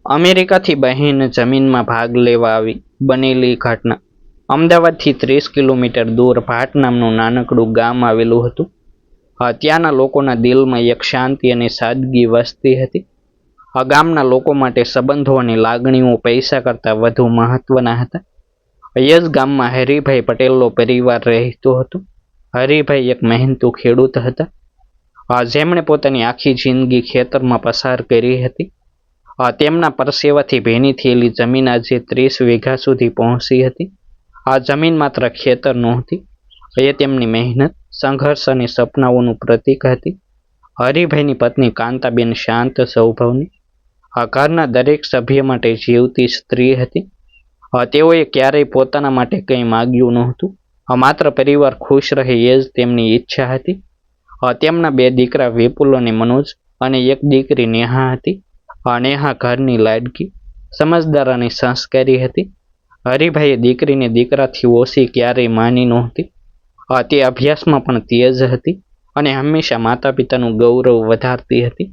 અમેરિકાથી બહેન જમીનમાં ભાગ લેવા આવી બનેલી ઘટના. અમદાવાદથી 30 કિલોમીટર દૂર ભાટ નામનું નાનકડું ગામ આવેલું હતું. ત્યાંના લોકોના દિલમાં એક શાંતિ અને સાદગી વસતી હતી. આ ગામના લોકો માટે સંબંધો અને લાગણીઓ પૈસા કરતાં વધુ મહત્વના હતા. એ જ ગામમાં હરિભાઈ પટેલનો પરિવાર રહેતો હતો. હરિભાઈ એક મહેનતુ ખેડૂત હતા, જેમણે પોતાની આખી જિંદગી ખેતરમાં પસાર કરી હતી. તેમના પરસેવાથી ભેની થયેલી જમીન આજે 30 વીઘા સુધી પહોંચી હતી. આ જમીન માત્ર ખેતર નહોતી, એ તેમની મહેનત, સંઘર્ષ અને સપનાઓનું પ્રતીક હતી. હરિભાઈની પત્ની કાંતાબેન શાંત સ્વભાવની, ઘરના દરેક સભ્ય માટે જીવતી સ્ત્રી હતી. તેઓએ ક્યારેય પોતાના માટે કંઈ માગ્યું નહોતું, માત્ર પરિવાર ખુશ રહે એ જ તેમની ઈચ્છા હતી. તેમના 2 દીકરા વિપુલ અને મનોજ અને એક દીકરી નેહા હતી. નેહા ઘરની લાડકી, સમજદાર અને સંસ્કારી હતી. હરિભાઈએ દીકરીને દીકરાથી ઓછી ક્યારેય માની નહોતી. તે અભ્યાસમાં પણ તેજ હતી અને હંમેશા માતા પિતાનું ગૌરવ વધારતી હતી.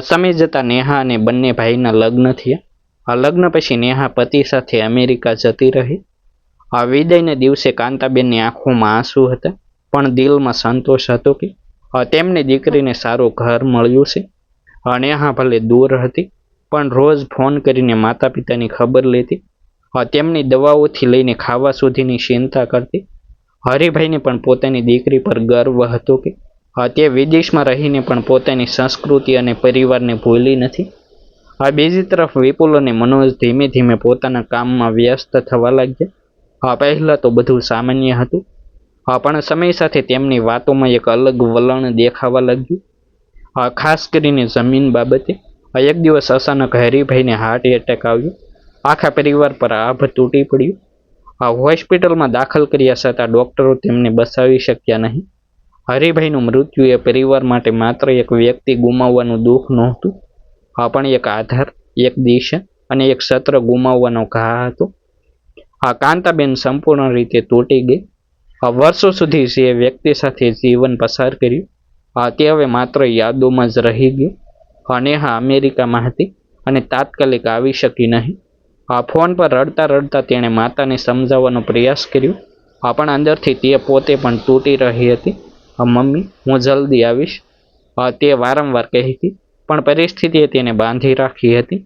સમય જતાં નેહા અને બંને ભાઈના લગ્ન થયા. લગ્ન પછી નેહા પતિ સાથે અમેરિકા જતી રહી. વિદાયના દિવસે કાંતાબેનની આંખોમાં આંસુ હતા, પણ દિલમાં સંતોષ હતો કે તેમને દીકરીને સારું ઘર મળ્યું છે. નેહા ભલે દૂર હતી, પણ રોજ ફોન કરીને માતા પિતાની ખબર લેતી. તેમની દવાઓથી લઈને ખાવા સુધીની ચિંતા કરતી. હરિભાઈને પણ પોતાની દીકરી પર ગર્વ હતો કે તે વિદેશમાં રહીને પણ પોતાની સંસ્કૃતિ અને પરિવારને ભૂલી નથી. બીજી તરફ વિપુલ અને મનોજ ધીમે ધીમે પોતાના કામમાં વ્યસ્ત થવા લાગ્યા. પહેલાં તો બધું સામાન્ય હતું, પણ સમય સાથે તેમની વાતોમાં એક અલગ વલણ દેખાવા લાગ્યું. ખાસ કરીને જમીન બાબતે. એક દિવસ અચાનક હરિભાઈને હાર્ટ એટેક આવ્યો. આખા પરિવાર પર આભ તૂટી પડ્યું. હોસ્પિટલમાં દાખલ કર્યા છતાં ડોક્ટરો તેમને બચાવી શક્યા નહીં. હરિભાઈનું મૃત્યુ એ પરિવાર માટે માત્ર એક વ્યક્તિ ગુમાવવાનું દુઃખ નહોતું, પણ એક આધાર, એક દિશા અને એક સત્ર ગુમાવવાનો ઘા હતો. કાંતાબેન સંપૂર્ણ રીતે તૂટી ગઈ. વર્ષો સુધી જે વ્યક્તિ સાથે જીવન પસાર કર્યું, તે હવે માત્ર યાદોમાં જ રહી ગયું. નેહા અમેરિકામાં હતી અને તાત્કાલિક આવી શકી નહીં. ફોન પર રડતા રડતા તેણે માતાને સમજાવવાનો પ્રયાસ કર્યો, પણ અંદરથી તે પોતે પણ તૂટી રહી હતી. મમ્મી, હું જલ્દી આવીશ, તે વારંવાર કહેતી, પણ પરિસ્થિતિએ તેને બાંધી રાખી હતી.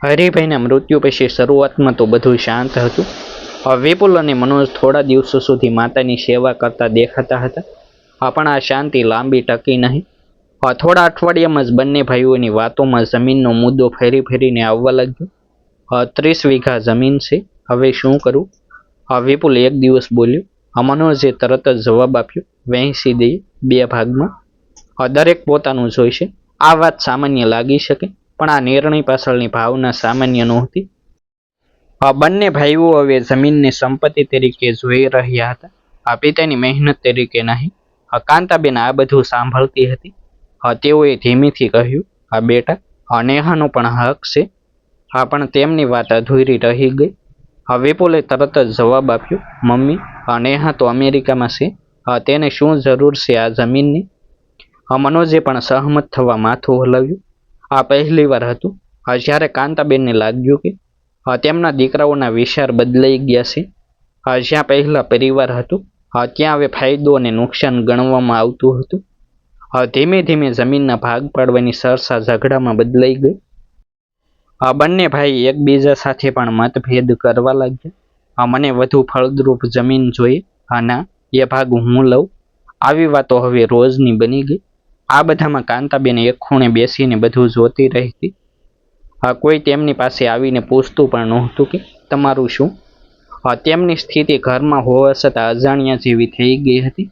હરિભાઈના મૃત્યુ પછી શરૂઆતમાં તો બધું શાંત હતું. વિપુલ અને મનોજ થોડા દિવસો સુધી માતાની સેવા કરતા દેખાતા હતા, પણ આ શાંતિ લાંબી ટકી નહીં. થોડા અઠવાડિયામાં જ બંને ભાઈઓની વાતોમાં જમીનનો મુદ્દો ફેરી ફેરીને આવવા લાગ્યો. 30 વીઘા જમીન છે, હવે શું કરું? વિપુલ એક દિવસ બોલ્યો. મનોજે તરત જ જવાબ આપ્યો, વહેંચી દઈએ 2 ભાગમાં, દરેક પોતાનું જોઈશે. આ વાત સામાન્ય લાગી શકે, પણ આ નિર્ણય પાછળની ભાવના સામાન્ય નહોતી. બંને ભાઈઓ હવે જમીનને સંપત્તિ તરીકે જોઈ રહ્યા હતા, પિતાની મહેનત તરીકે નહીં. કાંતાબેન આ બધું સાંભળતી હતી. તેઓએ ધીમેથી કહ્યું, બેટા, નેહાનો પણ હક છે. પણ તેમની વાત અધૂરી રહી ગઈ. વિપુલે તરત જ જવાબ આપ્યો, મમ્મી, નેહા તો અમેરિકામાં છે, તેને શું જરૂર છે આ જમીનની? મનોજે પણ સહમત થવા માથું હલાવ્યું. આ પહેલી વાર હતું જ્યારે કાંતાબેનને લાગ્યું કે તેમના દીકરાઓના વિચાર બદલાઈ ગયા છે. જ્યાં પહેલા પરિવાર હતું, ત્યાં હવે ફાયદો અને નુકસાન ગણવામાં આવતું હતું. ધીમે ધીમે જમીનના ભાગ પાડવાની ચર્ચા ઝઘડામાં બદલાઈ ગઈ. બંને ભાઈ એકબીજા સાથે પણ મતભેદ કરવા લાગ્યા. મને વધુ ફળદ્રુપ જમીન જોઈએ, ના, એ ભાગ હું લઉં. આવી વાતો હવે રોજની બની ગઈ. આ બધામાં કાંતાબેન એક ખૂણે બેસીને બધું જોતી રહેતી. કોઈ તેમની પાસે આવીને પૂછતું પણ નહોતું કે તમારું શું? તેમની સ્થિતિ ઘરમાં હોવા છતાં અજાણ્યા જેવી થઈ ગઈ હતી.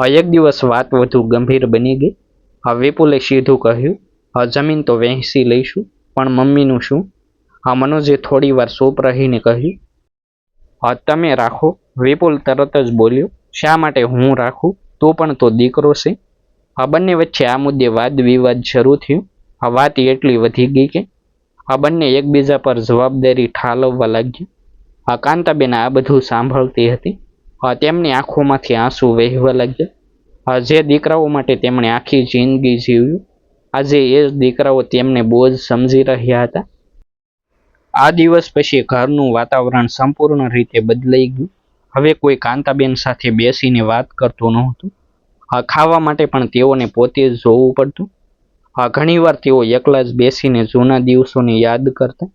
એક દિવસ વાત વધુ ગંભીર બની ગઈ. વિપુલે સીધું કહ્યું, જમીન તો વહેંચી લઈશું, પણ મમ્મીનું શું? મનોજે થોડી વાર ચૂપ રહીને કહ્યું, તમે રાખો. વિપુલ તરત જ બોલ્યો, શા માટે હું રાખું? તું પણ તો દીકરો છે. બંને વચ્ચે આ મુદ્દે વાદ વિવાદ શરૂ થયું. વાત એટલી વધી ગઈ કે બંને એકબીજા પર જવાબદારી ઠાલવવા લાગ્યા. કાંતાબેન આ બધું સાંભળતી હતી. તેમની આંખોમાંથી આંસુ વહેવા લાગ્યા. જે દીકરાઓ માટે તેમણે આખી જિંદગી જીવ્યું, આજે એ જ દીકરાઓ તેમને બોજ સમજી રહ્યા હતા. આ દિવસ પછી ઘરનું વાતાવરણ સંપૂર્ણ રીતે બદલાઈ ગયું. હવે કોઈ કાંતાબેન સાથે બેસીને વાત કરતું નહોતું. ખાવા માટે પણ તેઓને પોતે જ જોવું પડતું. ઘણીવાર તેઓ એકલા જ બેસીને જૂના દિવસોને યાદ કરતા.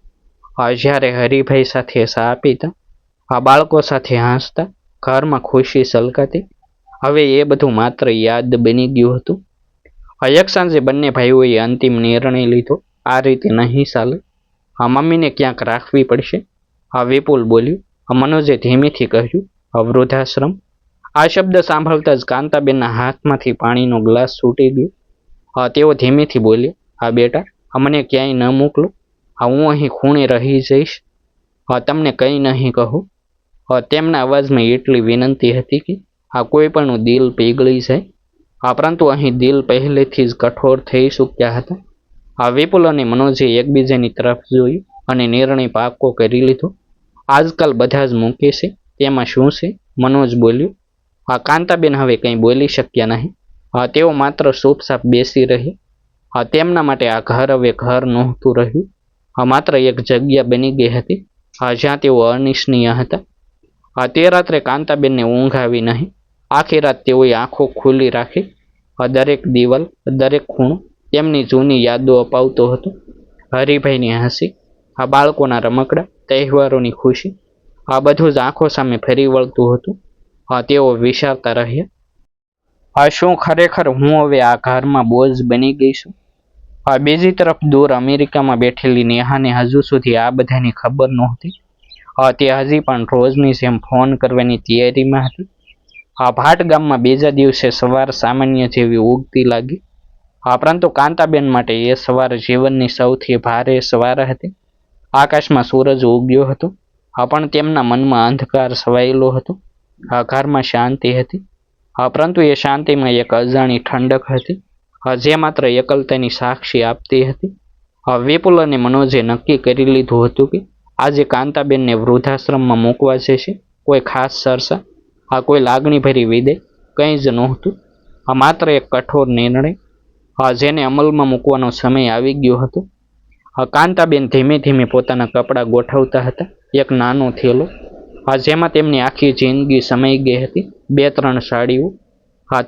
જ્યારે હરિભાઈ સાથે ચા પીતા, બાળકો સાથે હસતા, ઘરમાં ખુશી છલકાતી. હવે એ બધું માત્ર યાદ બની ગયું હતું. એક સાંજે બંને ભાઈઓએ અંતિમ નિર્ણય લીધો, આ રીતે નહીં ચાલે. મમ્મીને ક્યાંક રાખવી પડશે. વિપુલ બોલ્યું. મનોજે ધીમેથી કહ્યું, વૃદ્ધાશ્રમ. આ શબ્દ સાંભળતા જ કાંતાબેનના હાથમાંથી પાણીનો ગ્લાસ છૂટી ગયો. તેઓ ધીમેથી બોલ્યા, બેટા, મને ક્યાંય ન મોકલો. હું અહીં ખૂણે રહી જઈશ. તમને કંઈ નહીં કહું. તેમના અવાજમાં એટલી વિનંતી હતી કે કોઈ પણનું દિલ પીગળી જાય. પરંતુ અહીં દિલ પહેલેથી જ કઠોર થઈ ચૂક્યા હતા. વિપુલ અને મનોજે એકબીજાની તરફ જોયું અને નિર્ણય પાકો કરી લીધો. આજકાલ બધા જ મૂકે છે, તેમાં શું છે? મનોજ બોલ્યું. કાંતાબેન હવે કંઈ બોલી શક્યા નહીં. તેઓ માત્ર ચૂપચાપ બેસી રહ્યા. તેમના માટે આ ઘર હવે ઘર નહોતું રહ્યું. માત્ર એક જગ્યા બની ગઈ હતી જ્યાં તેઓ અનિચ્છનીય હતા. તે રાત્રે કાંતાબેનને ઊંઘ આવી નહીં. આખી રાત તેઓએ આંખો ખુલ્લી રાખી. દરેક દિવાલ, દરેક ખૂણો તેમની જૂની યાદો અપાવતો હતો. હરિભાઈની હસી, બાળકોના રમકડા, તહેવારોની ખુશી, આ બધું જ આંખો સામે ફરી વળતું હતું. તેઓ વિચારતા રહ્યા, શું ખરેખર હું હવે આ ઘરમાં બોજ બની ગઈ છું? બીજી તરફ દૂર અમેરિકામાં બેઠેલી નેહાને હજુ સુધી આ બધાની ખબર નહોતી. તે હજી પણ રોજની જેમ ફોન કરવાની તૈયારીમાં હતી. ભાટ ગામમાં બીજા દિવસે સવાર સામાન્ય જેવી ઉગતી લાગી. પરંતુ કાંતાબેન માટે એ સવાર જીવનની સૌથી ભારે સવાર હતી. આકાશમાં સૂરજ ઉગ્યો હતો, પણ તેમના મનમાં અંધકાર છવાયેલો હતો. ઘરમાં શાંતિ હતી, પરંતુ એ શાંતિમાં એક અજાણી ઠંડક હતી જે માત્ર એકલતાની સાક્ષી આપતી હતી. વિપુલ અને મનોજે નક્કી કરી લીધું હતું કે આજે કાંતાબેનને વૃદ્ધાશ્રમમાં મૂકવા જશે. કોઈ ખાસ ચર્ચા, કોઈ લાગણીભરી વિદાય, કંઈ જ નહોતું. માત્ર એક કઠોર નિર્ણય જેને અમલમાં મૂકવાનો સમય આવી ગયો હતો. કાંતાબેન ધીમે ધીમે પોતાના કપડાં ગોઠવતા હતા. એક નાનો થેલો જેમાં તેમની આખી જિંદગી સમાઈ ગઈ હતી. 2-3 સાડીઓ,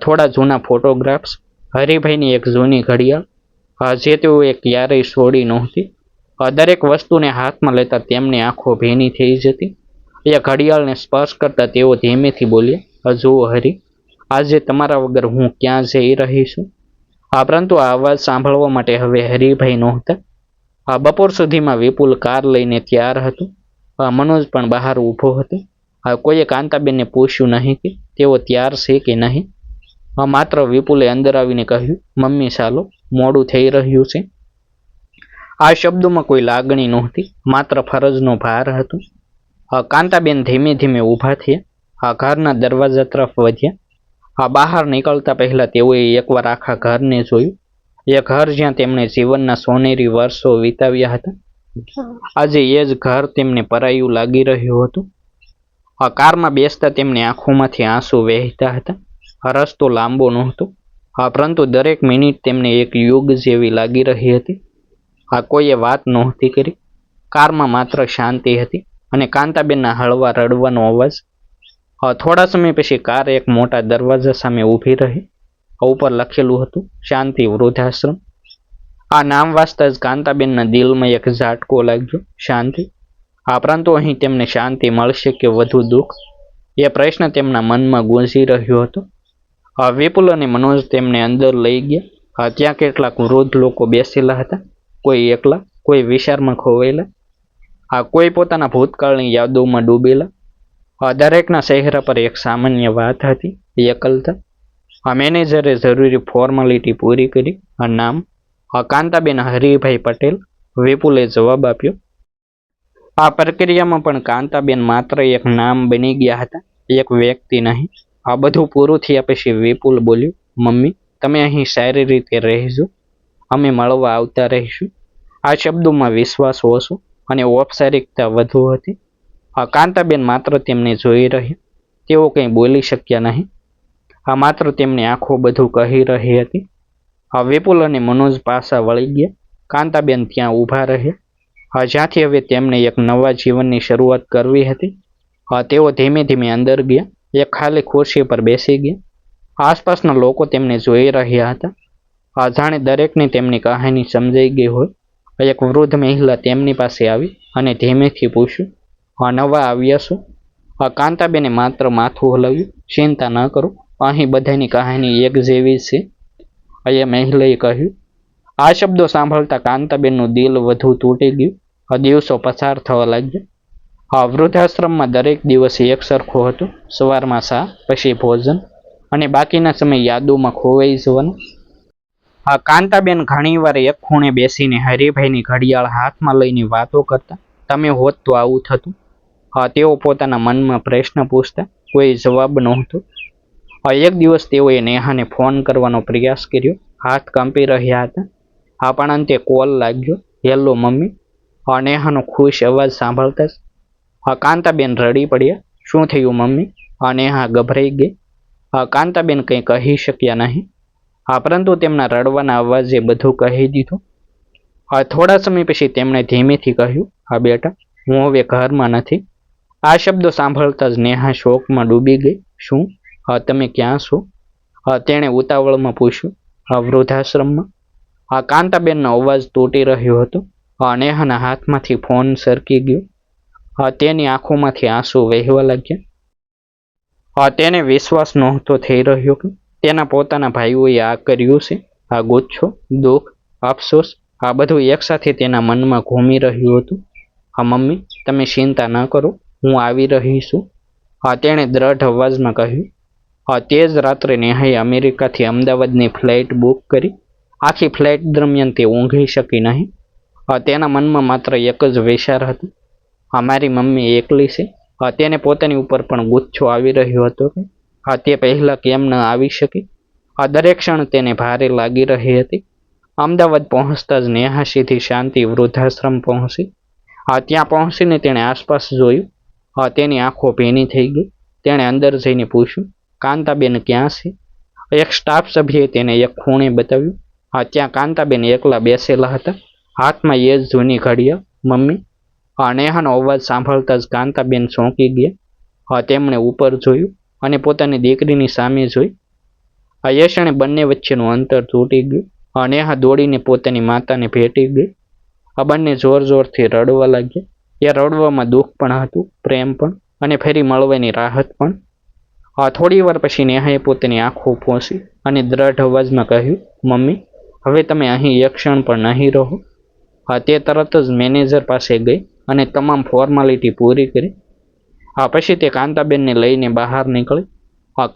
થોડા જૂના ફોટોગ્રાફ્સ, હરિભાઈની એક જૂની ઘડિયાળ જે તેઓએ ક્યારેય છોડી નહોતી. દરેક વસ્તુને હાથમાં લેતા તેમની આંખો ભીની થઈ જતી. એ ઘડિયાળને સ્પર્શ કરતા તેઓ ધીમેથી બોલ્યા, જુઓ હરી, આજે તમારા વગર હું ક્યાં જઈ રહી છું? પરંતુ આ અવાજ સાંભળવા માટે હવે હરિભાઈ નહોતા. બપોર સુધીમાં વિપુલ કાર લઈને તૈયાર હતું. મનોજ પણ બહાર ઊભો હતો. કોઈએ કાંતાબેનને પૂછ્યું નહીં કે તેઓ તૈયાર છે કે નહીં. માત્ર વિપુલે અંદર આવીને કહ્યું, મમ્મી ચાલો, મોડું થઈ રહ્યું છે. આ શબ્દોમાં કોઈ લાગણી નહોતી, માત્ર ફરજનો ભાર હતો. કાંતાબેન ધીમે ધીમે ઊભા થયા. ઘરના દરવાજા તરફ વધ્યા. બહાર નીકળતા પહેલા તેઓએ એકવાર આખા ઘરને જોયું. એ ઘર જ્યાં તેમણે જીવનના સોનેરી વર્ષો વિતાવ્યા હતા. આજે એ જ ઘર તેમને પરાયું લાગી રહ્યું હતું. કારમાં બેસતા તેમની આંખોમાંથી આંસુ વહેતા હતા. રસ્તો લાંબો નહોતો, પરંતુ દરેક મિનિટ તેમને એક યુગ જેવી લાગી રહી હતી. કોઈએ વાત નહોતી કરી. કારમાં માત્ર શાંતિ હતી અને કાંતાબેનના હળવા રડવાનો અવાજ. થોડા સમય પછી કાર એક મોટા દરવાજા સામે ઊભી રહી. ઉપર લખેલું હતું, શાંતિ વૃદ્ધાશ્રમ. આ નામ વાંચતા જ કાંતાબેનના દિલમાં એક ઝાટકો લાગ્યો. શાંતિ, પરંતુ અહીં તેમને શાંતિ મળશે કે વધુ દુઃખ? એ પ્રશ્ન તેમના મનમાં ગુંજી રહ્યો હતો. વિપુલ અને મનોજ તેમને અંદર લઈ ગયા. ત્યાં કેટલાક વૃદ્ધ લોકો બેસેલા હતા. કોઈ એકલા, કોઈ વિચારમાં ખોવાયેલા, કોઈ પોતાના ભૂતકાળની યાદોમાં ડૂબેલા. દરેકના ચહેરા પર એક સામાન્ય વાત હતી, એકલતા. મેનેજરે જરૂરી ફોર્માલિટી પૂરી કરી. નામ કાંતાબેન હરિભાઈ પટેલ. વિપુલે જવાબ આપ્યો. આ પ્રક્રિયામાં પણ કાંતાબેન માત્ર એક નામ બની ગયા હતા, એક વ્યક્તિ નહીં. આ બધું પૂરું થયા પછી વિપુલ બોલ્યું, મમ્મી, તમે અહીં સારી રીતે રહેજો, અમે મળવા આવતા રહીશું. આ શબ્દોમાં વિશ્વાસ ઓછો અને ઔપચારિકતા વધુ હતી. કાંતાબેન માત્ર તેમને જોઈ રહ્યા. તેઓ કંઈ બોલી શક્યા નહીં. માત્ર તેમની આંખો બધું કહી રહી હતી. વિપુલ અને મનોજ પાસા વળી ગયા. કાંતાબેન ત્યાં ઊભા રહ્યા, જ્યાંથી હવે તેમને એક નવા જીવનની શરૂઆત કરવી હતી. તેઓ ધીમે ધીમે અંદર ગયા, એક ખાલી ખુરશી પર બેસી ગયા. આસપાસના લોકો તેમને જોઈ રહ્યા હતા, જાણે દરેકને તેમની કહાની સમજાઈ ગઈ હોય. એક વૃદ્ધ મહિલા તેમની પાસે આવી અને ધીમેથી પૂછ્યું, નવા આવ્યા છો? કાંતાબેને માત્ર માથું હલાવ્યું. ચિંતા ન કરો, અહીં બધાની કહાની એક જેવી છે, એ મહિલાએ કહ્યું. આ શબ્દો સાંભળતા કાંતાબેનનું દિલ વધુ તૂટી ગયું. દિવસો પસાર થવા લાગ્યા. વૃદ્ધાશ્રમમાં દરેક દિવસ એક સરખો હતો. સવારમાં ચા, પછી ભોજન, અને બાકીના સમય યાદોમાં ખોવાઈ જવાનો. કાંતાબેન ઘણીવાર એક ખૂણે બેસીને હરિભાઈની ઘડિયાળ હાથમાં લઈને વાતો કરતા. તમે હોત તો આવું થતું. તેઓ પોતાના મનમાં પ્રશ્ન પૂછતા, કોઈ જવાબ નહોતો. એક દિવસ તેઓએ નેહાને ફોન કરવાનો પ્રયાસ કર્યો. હાથ કંપી રહ્યા હતા, પણ અંતે કોલ લાગ્યો. Hello mummy. નેહાનો ખુશ અવાજ સાંભળતા જ કાંતાબેન રડી પડ્યા. શું થયું મમ્મી? નેહા ગભરાઈ ગઈ. કાંતાબેન કંઈ કહી શક્યા નહીં, પરંતુ તેમના રડવાના અવાજે બધું કહી દીધું. થોડા સમય પછી તેમણે ધીમેથી કહ્યું, બેટા, હું હવે ઘરમાં નથી. આ શબ્દો સાંભળતા જ નેહા શોકમાં ડૂબી ગઈ. શું? તમે ક્યાં છો? તેણે ઉતાવળમાં પૂછ્યું. વૃદ્ધાશ્રમમાં. કાંતાબેનનો અવાજ તૂટી રહ્યો હતો. નેહાના હાથમાંથી ફોન સરકી ગયો. તેની આંખોમાંથી આંસુ વહેવા લાગ્યા. તેને વિશ્વાસ નહોતો થઈ રહ્યો કે તેના પોતાના ભાઈઓએ આ કર્યું છે. આ ગુસ્સો, દુઃખ, અફસોસ, આ બધું એકસાથે તેના મનમાં ઘૂમી રહ્યું હતું. મમ્મી, તમે ચિંતા ન કરો, હું આવી રહી છું, તેણે દ્રઢ અવાજમાં કહ્યું. તે જ રાત્રે નેહાએ અમેરિકાથી અમદાવાદની ફ્લાઇટ બુક કરી. આખી ફ્લાઇટ દરમિયાન તે ઊંઘી શકી નહીં. તેના મનમાં માત્ર એક જ વિચાર હતો, મારી મમ્મી એકલી છે. તેને પોતાની ઉપર પણ ગુસ્સો આવી રહ્યો હતો કે તે પહેલા કેમ ન આવી શકી. દરેક ક્ષણ તેને ભારે લાગી રહી હતી. અમદાવાદ પહોંચતા જ નેહા સીધી શાંતિ વૃદ્ધાશ્રમ પહોંચી. ત્યાં પહોંચીને તેણે આસપાસ જોયું. તેની આંખો ભીની થઈ ગઈ. તેણે અંદર જઈને પૂછ્યું, કાંતાબેન ક્યાં છે? એક સ્ટાફ સભ્યએ તેને એક ખૂણે બતાવ્યું. ત્યાં કાંતાબેન એકલા બેસેલા હતા, હાથમાં એ જ જૂની ઘડિયાળ. મમ્મી. નેહાનો અવાજ સાંભળતા જ કાંતાબેન ચોંકી ગયા. તેમણે ઉપર જોયું અને પોતાની દીકરીની સામે જોઈ. એ ક્ષણે બંને વચ્ચેનું અંતર તૂટી ગયું. નેહા દોડીને પોતાની માતાને ભેટી ગઈ. બંને જોર જોરથી રડવા લાગ્યા. એ રડવામાં દુઃખ પણ હતું, પ્રેમ પણ, અને ફરી મળવાની રાહત પણ. થોડી વાર પછી નેહાએ પોતાની આંખો પોંછી અને દ્રઢ અવાજમાં કહ્યું, મમ્મી, હવે તમે અહીં એક ક્ષણ પણ નહીં રહો. તે તરત જ મેનેજર પાસે ગઈ અને તમામ ફોર્માલિટી પૂરી કરી. પછી તે કાંતાબેનને લઈને બહાર નીકળી.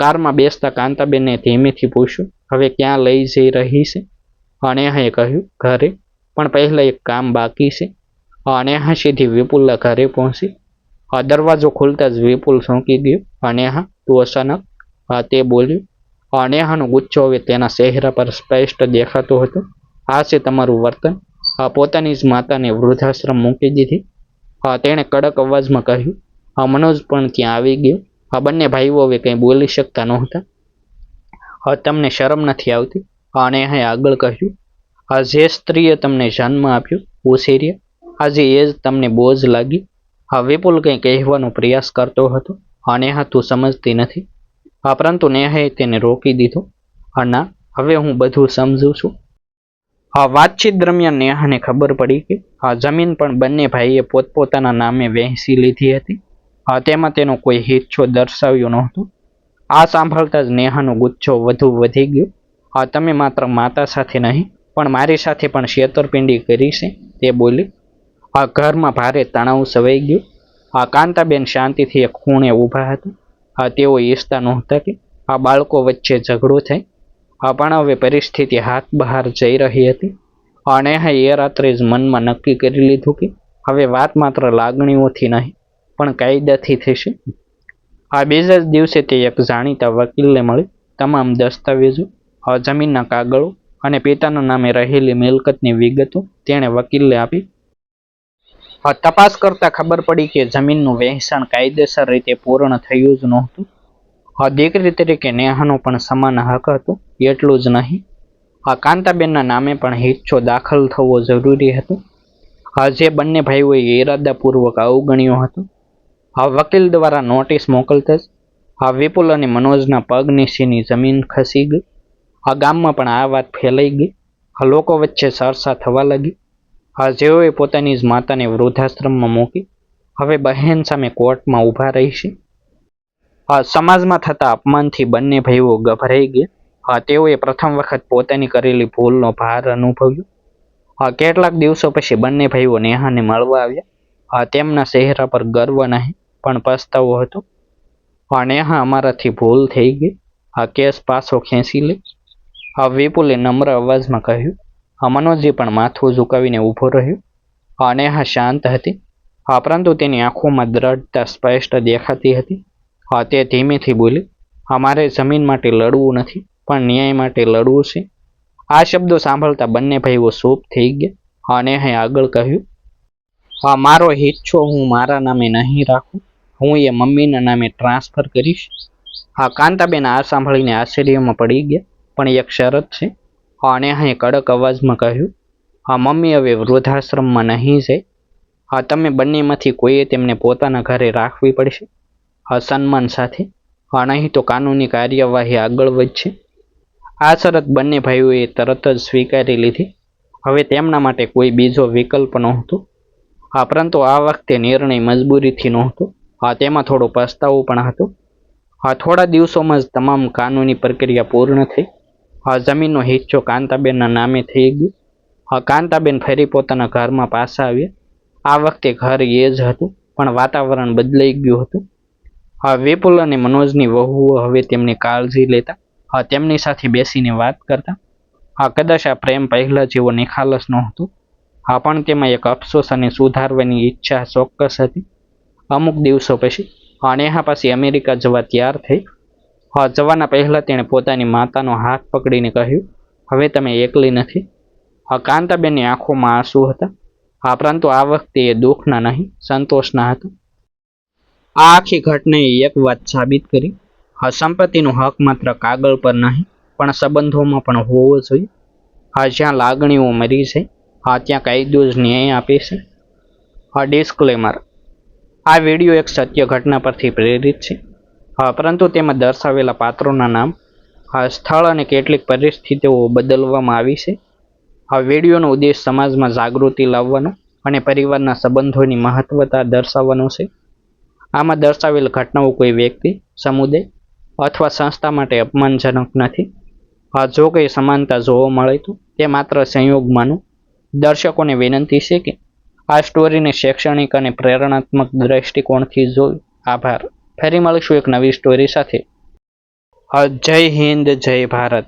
કારમાં બેસતા કાંતાબેનને ધીમેથી પૂછ્યું, હવે ક્યાં લઈ જઈ રહી છે? નેહાએ કહ્યું, ઘરે, પણ પહેલા એક કામ બાકી છે. નેહા સીધી વિપુલના ઘરે પહોંચી. દરવાજો ખુલતા જ વિપુલ ચોંકી ગયો. નેહા, તું અચાનક? તે બોલ્યું. નેહાનો ગુસ્સો હવે તેના ચહેરા પર સ્પષ્ટ દેખાતો હતો. આ છે તમારું વર્તન. પોતાની જ માતાને વૃદ્ધાશ્રમ મૂકી દીધી. તેણે કડક અવાજમાં કહ્યું. મનોજ પણ ત્યાં આવી ગયો. બંને ભાઈઓ હવે કંઈ બોલી શકતા નહોતા. તમને શરમ નથી આવતી? નેહાએ આગળ કહ્યું. જે સ્ત્રીએ તમને જન્મ આપ્યો, ઉછેર્યા, આજે એ જ તમને બોજ લાગી. વિપુલ કંઈ કહેવાનો પ્રયાસ કરતો હતો. નેહા, તું સમજતી નથી. પરંતુ નેહાએ તેને રોકી દીધો. ના, હવે હું બધું સમજું છું. વાતચીત દરમિયાન નેહાને ખબર પડી કે જમીન પણ બંને ભાઈએ પોતપોતાના નામે વહેંચી લીધી હતી. તેમાં તેનો કોઈ હિસ્સો દર્શાવ્યો નહોતો. આ સાંભળતા જ નેહાનો ગુસ્સો વધુ વધી ગયો. તમે માત્ર માતા સાથે નહીં, પણ મારી સાથે પણ છેતરપિંડી કરી છે, તે બોલી. ઘરમાં ભારે તણાવ છવાઈ ગયો. કાંતાબેન શાંતિથી એક ખૂણે ઊભા હતા. તેઓ ઈચ્છતા નહોતા કે આ બાળકો વચ્ચે ઝઘડો થાય, પણ હવે પરિસ્થિતિ હાથ બહાર જઈ રહી હતી. નેહાએ એ રાત્રે જ મનમાં નક્કી કરી લીધું કે હવે વાત માત્ર લાગણીઓથી નહીં, પણ કાયદાથી થશે. બીજા જ દિવસે તે એક જાણીતા વકીલને મળી. તમામ દસ્તાવેજો, જમીનના કાગળો અને પિતાના નામે રહેલી મિલકતની વિગતો તેણે વકીલને આપી. તપાસ કરતા ખબર પડી કે જમીનનું વહેંચાણ કાયદેસર રીતે પૂર્ણ થયું જ નહોતું. દીકરી તરીકે નેહાનો પણ સમાન હક હતો. એટલું જ નહીં, કાંતાબેનના નામે પણ હિસ્સો દાખલ થવો જરૂરી હતો, જે બંને ભાઈઓએ ઇરાદાપૂર્વક અવગણ્યો હતો. વકીલ દ્વારા નોટિસ મોકલતા જ વિપુલ અને મનોજના પગ નીચેની જમીન ખસી ગઈ. ગામમાં પણ આ વાત ફેલાઈ ગઈ. લોકો વચ્ચે ચર્ચા થવા લાગી. જેઓએ પોતાની જ માતાને વૃદ્ધાશ્રમમાં મૂકી હવે બહેન સામે કોર્ટમાં ઊભા રહી છે. સમાજમાં થતા અપમાનથી બંને ભાઈઓ ગભરાઈ ગયા. તેઓએ પ્રથમ વખત પોતાની કરેલી ભૂલનો ભાર અનુભવ્યો. કેટલાક દિવસો પછી બંને ભાઈઓ નેહાને મળવા આવ્યા. તેમના ચહેરા પર ગર્વ નહીં પણ પસ્તાવો હતો. નેહા, અમારાથી ભૂલ થઈ ગઈ, કેસ પાછો ખેંચી લે, વિપુલે નમ્ર અવાજમાં કહ્યું. મનોજે પણ માથું ઝુકાવીને ઊભો રહ્યો. નેહા શાંત હતી, પરંતુ તેની આંખોમાં દ્રઢતા સ્પષ્ટ દેખાતી હતી. તે ધીમેથી બોલી, અમારે જમીન માટે લડવું નથી પણ ન્યાય માટે લડવું છે. આ શબ્દો સાંભળતા બંને ભાઈઓ ચૂપ થઈ ગયા. નેહાએ આગળ કહ્યું, મારો હિસ્સો હું મારા નામે નહીં રાખું, હું એ મમ્મીના નામે ટ્રાન્સફર કરીશ. કાંતાબેન આ સાંભળીને આશ્ચર્યમાં પડી ગયા. પણ એક શરત છે, નેહાએ કડક અવાજમાં કહ્યું. મમ્મી હવે વૃદ્ધાશ્રમમાં નહીં જાય. તમે બંનેમાંથી કોઈએ તેમને પોતાના ઘરે રાખવી પડશે, સન્માન સાથે, નહીં તો કાનૂની કાર્યવાહી આગળ વધશે. આ શરત બંને ભાઈઓએ તરત જ સ્વીકારી લીધી. હવે તેમના માટે કોઈ બીજો વિકલ્પ નહોતો. પરંતુ આ વખતે નિર્ણય મજબૂરીથી નહોતો, તેમાં થોડો પસ્તાવો પણ હતો. થોડા દિવસોમાં જ તમામ કાનૂની પ્રક્રિયા પૂર્ણ થઈ. જમીનનો હિસ્સો કાંતાબેનના નામે થઈ ગયો. કાંતાબેન ફરી પોતાના ઘરમાં પાછા આવ્યા. આ વખતે ઘર એ જ હતું પણ વાતાવરણ બદલાઈ ગયું હતું. વિપુલ અને મનોજની વહુઓ હવે તેમની કાળજી લેતા, તેમની સાથે બેસીને વાત કરતા. કદાચ આ પ્રેમ પહેલા જેવો નિખાલસ નહોતો, પણ તેમાં એક અફસોસ અને સુધારવાની ઈચ્છા ચોક્કસ હતી. અમુક દિવસો પછી નેહા પાસે અમેરિકા જવા તૈયાર થઈ. જવાના પહેલા તેણે પોતાની માતાનો હાથ પકડીને કહ્યું, હવે તમે એકલી નથી. કાંતાબેનની આંખોમાં આંસુ હતા, પરંતુ આ વખતે એ દુઃખના નહીં, સંતોષના હતા. આ આખી ઘટનાએ એક વાત સાબિત કરી, સંપત્તિનો હક માત્ર કાગળ પર નહીં પણ સંબંધોમાં પણ હોવો જોઈએ. જ્યાં લાગણીઓ મરી છે ત્યાં કાયદો જ ન્યાય આપે છે. ડિસ્ક્લેમર: આ વિડીયો એક સત્ય ઘટના પરથી પ્રેરિત છે, પરંતુ તેમાં દર્શાવેલા પાત્રોના નામ, સ્થળ અને કેટલીક પરિસ્થિતિઓ બદલવામાં આવી છે. આ વિડીયોનો ઉદ્દેશ સમાજમાં જાગૃતિ લાવવાનો અને પરિવારના સંબંધોની મહત્વતા દર્શાવવાનો છે. આમાં દર્શાવેલ ઘટનાઓ કોઈ વ્યક્તિ, સમુદાય અથવા સંસ્થા માટે અપમાનજનક નથી. જો કંઈ સમાનતા જોવા મળે તો તે માત્ર સંયોગ માનો. દર્શકોને વિનંતી છે કે આ સ્ટોરીને શૈક્ષણિક અને પ્રેરણાત્મક દ્રષ્ટિકોણથી જોઈ. આભાર. ફરી મળીશું એક નવી સ્ટોરી સાથે. જય હિન્દ, જય ભારત.